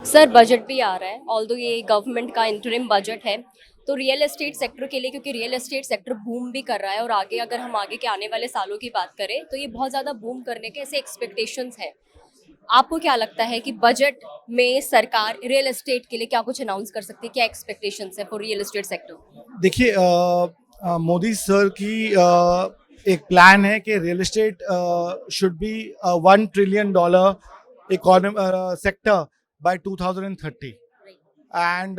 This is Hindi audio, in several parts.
सर बजट भी आ रहा है, ऑल्दो ये गवर्नमेंट का इंटरिम बजट है। तो रियल एस्टेट सेक्टर के लिए, क्योंकि रियल एस्टेट सेक्टर बूम भी कर रहा है और आगे अगर हम आगे के आने वाले सालों की बात करें तो ये बहुत ज़्यादा बूम करने के ऐसे एक्सपेक्टेशंस है। आपको क्या लगता है कि बजट में सरकार रियल एस्टेट के लिए क्या कुछ अनाउंस कर सकती है? क्या एक्सपेक्टेशंस है फॉर रियल एस्टेट सेक्टर? देखिए, मोदी सर की एक प्लान है कि real estate should be $1 trillion economy sector by 2030 and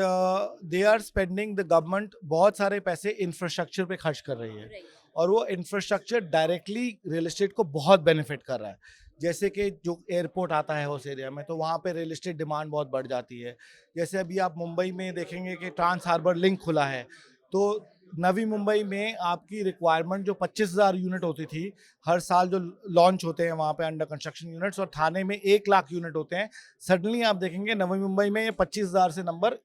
they are spending the government बहुत सारे पैसे इंफ्रास्ट्रक्चर पे खर्च कर रही है और वो इंफ्रास्ट्रक्चर डायरेक्टली रियल एस्टेट को बहुत बेनिफिट कर रहा है। जैसे कि जो एयरपोर्ट आता है उस एरिया में तो वहाँ पे रियल एस्टेट डिमांड बहुत बढ़ जाती है। जैसे अभी आप मुंबई में देखेंगे कि ट्रांस हार्बर लिंक खुला है, तो नवी मुंबई में आपकी रिक्वायरमेंट जो 25,000 यूनिट होती थी हर साल जो लॉन्च होते हैं वहाँ पे अंडर कंस्ट्रक्शन यूनिट्स, और थाने में 1 लाख यूनिट होते हैं, सडनली आप देखेंगे नवी मुंबई में ये 25,000 से नंबर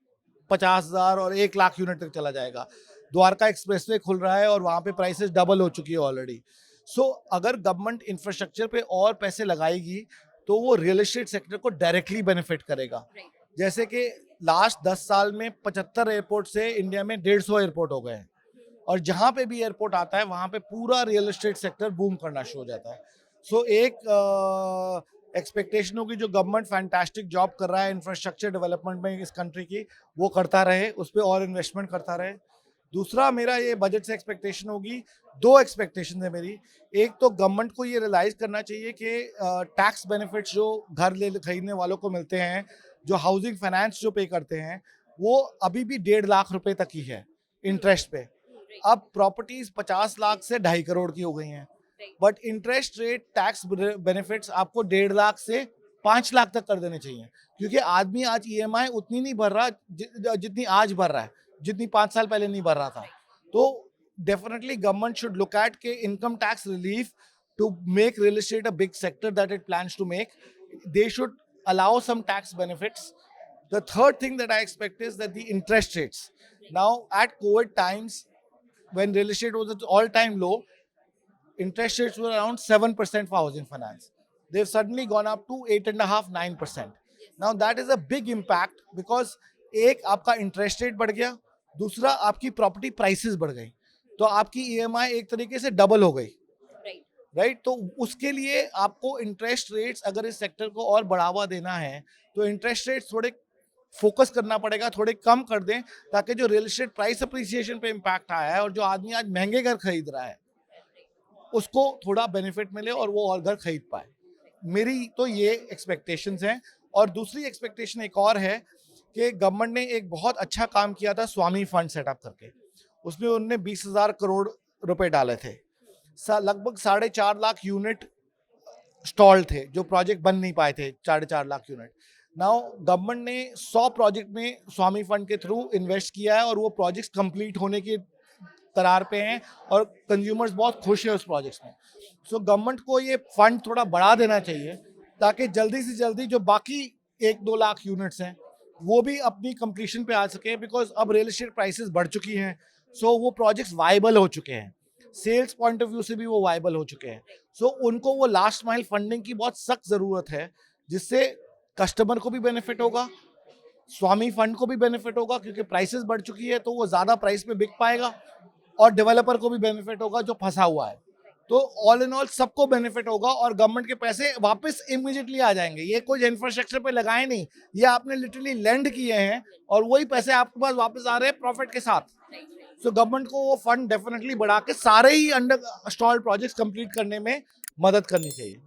50,000 और 1 लाख यूनिट तक चला जाएगा। द्वारका एक्सप्रेसवे खुल रहा है और वहाँ पे प्राइसेस डबल हो चुकी है ऑलरेडी। सो अगर गवर्नमेंट इंफ्रास्ट्रक्चर पे और पैसे लगाएगी तो वो रियल एस्टेट सेक्टर को डायरेक्टली बेनिफिट करेगा। जैसे कि लास्ट 10 साल में 75 एयरपोर्ट से इंडिया में 150 एयरपोर्ट हो गए हैं, और जहाँ पे भी एयरपोर्ट आता है वहाँ पे पूरा रियल एस्टेट सेक्टर बूम करना शुरू हो जाता है। सो एक एक्सपेक्टेशन होगी जो गवर्नमेंट फैंटास्टिक जॉब कर रहा है इंफ्रास्ट्रक्चर डेवलपमेंट में इस कंट्री की, वो करता रहे, उस पर और इन्वेस्टमेंट करता रहे। दूसरा मेरा ये बजट से एक्सपेक्टेशन होगी, दो एक्सपेक्टेशन है मेरी। एक तो गवर्नमेंट को ये रियलाइज करना चाहिए कि टैक्स बेनिफिट्स जो घर ले खरीदने वालों को मिलते हैं, जो हाउसिंग फाइनेंस जो पे करते हैं, वो अभी भी 1.5 लाख रुपए तक ही है इंटरेस्ट पे। अब प्रॉपर्टीज 50 लाख से 2.5 करोड़ की हो गई हैं, but interest rate tax benefits आपको 1.5 लाख से 5 लाख तक कर देने चाहिए, क्योंकि आदमी आज ईएमआई उतनी नहीं भर रहा जितनी आज भर रहा है, जितनी 5 साल पहले नहीं भर रहा था। तो definitely government should look at के income tax relief to make real estate a big sector that it plans to make. They should allow some tax benefits. The third thing that I expect is that the interest rates. Now, at COVID times, when real estate was at all-time low, interest rates were around 7% for housing finance. They've suddenly gone up to 8.5, 9%. Now, that is a big impact because एक आपका इंटरेस्ट रेट बढ़ गया, दूसरा आपकी प्रॉपर्टी प्राइसेस बढ़ गई, तो आपकी ईएमआई एक तरीके से डबल हो गई। राइट, तो उसके लिए आपको इंटरेस्ट रेट्स, अगर इस सेक्टर को और बढ़ावा देना है तो इंटरेस्ट रेट्स थोड़े फोकस करना पड़ेगा, थोड़े कम कर दें, ताकि जो रियल एस्टेट प्राइस अप्रिसिएशन पे इम्पैक्ट आया है और जो आदमी आज महंगे घर खरीद रहा है उसको थोड़ा बेनिफिट मिले और वो और घर खरीद पाए। मेरी तो ये एक्सपेक्टेशंस हैं। और दूसरी एक्सपेक्टेशन एक और है कि गवर्नमेंट ने एक बहुत अच्छा काम किया था स्वामी फंड सेटअप करके, उसमें उन्होंने 20,000 करोड़ रुपए डाले थे। लगभग 4.5 लाख यूनिट स्टॉल थे जो प्रोजेक्ट बन नहीं पाए थे, 4.5 लाख यूनिट। नाउ गवर्नमेंट ने 100 प्रोजेक्ट में स्वामी फंड के थ्रू इन्वेस्ट किया है और वो प्रोजेक्ट्स कंप्लीट होने की करार पे हैं और कंज्यूमर्स बहुत खुश है उस प्रोजेक्ट्स में। सो गवर्नमेंट को ये फंड थोड़ा बढ़ा देना चाहिए ताकि जल्दी से जल्दी जो बाकी 1-2 लाख यूनिट्स हैं वो भी अपनी कंप्लीशन पे आ सके, बिकॉज अब रियल एस्टेट प्राइसेस बढ़ चुकी हैं। सो वो प्रोजेक्ट्स वाइबल हो चुके हैं, सेल्स पॉइंट ऑफ व्यू से भी वो वाइबल हो चुके हैं। सो उनको वो लास्ट माइल फंडिंग की बहुत सख्त ज़रूरत है, जिससे कस्टमर को भी बेनिफिट होगा, स्वामी फंड को भी बेनिफिट होगा, क्योंकि प्राइसेस बढ़ चुकी है तो वो ज़्यादा प्राइस पे बिक पाएगा, और डेवलपर को भी बेनिफिट होगा जो फंसा हुआ है। तो ऑल इन ऑल सबको बेनिफिट होगा और गवर्नमेंट के पैसे वापस इमीडिएटली आ जाएंगे। ये कोई इंफ्रास्ट्रक्चर पे लगाए नहीं, ये आपने लिटरली लैंड किए हैं और वही पैसे आपके पास वापस आ रहे हैं प्रॉफिट के साथ। सो गवर्नमेंट को वो फंड डेफिनेटली बढ़ा के सारे ही अंडर स्टॉल प्रोजेक्ट्स कंप्लीट करने में मदद करनी चाहिए।